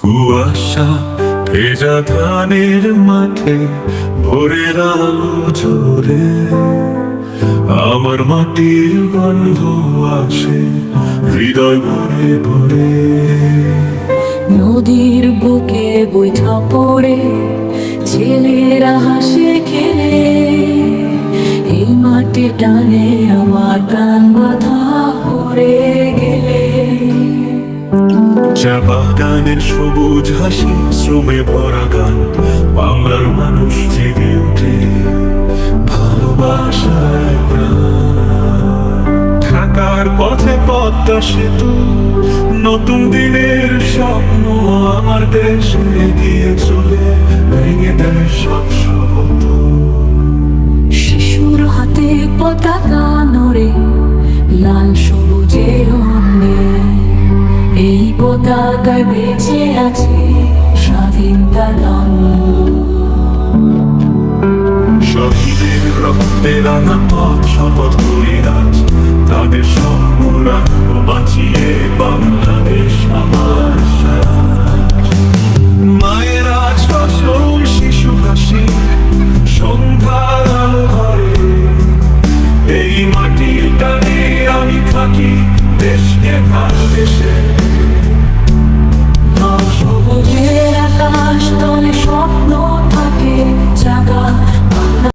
কুয়াশা ভেজা ধানের মাঠে ভোরের আলো ঝরে, আমার মাটির গন্ধ আসে হৃদয় ভরে ভরে। নদীর বুকে বৈঠা পড়ে ছেলেরা হাসে খেলে, এই মাটির টানে আমার প্রাণ বাধা পড়ে গেলে। চা বাগানের সবুজ হাসি, শ্রমে ভরা গান, বাংলার মানুষ জেগে ওঠে ভালোবাসায় প্রাণ। ঢাকার পথে পদ্মা সেতু, নতুন দিনের স্বপ্ন, আমার দেশ এগিয়ে চলে, ভেঙে দেয় সব শব্দ। শিশুর হাতে পতাকা নড়ে লাল সবুজের অন্যে, এই পতাকায় বেঁচে আছে স্বাধীনতার রঙ। শহীদের রক্তে রাঙা পথ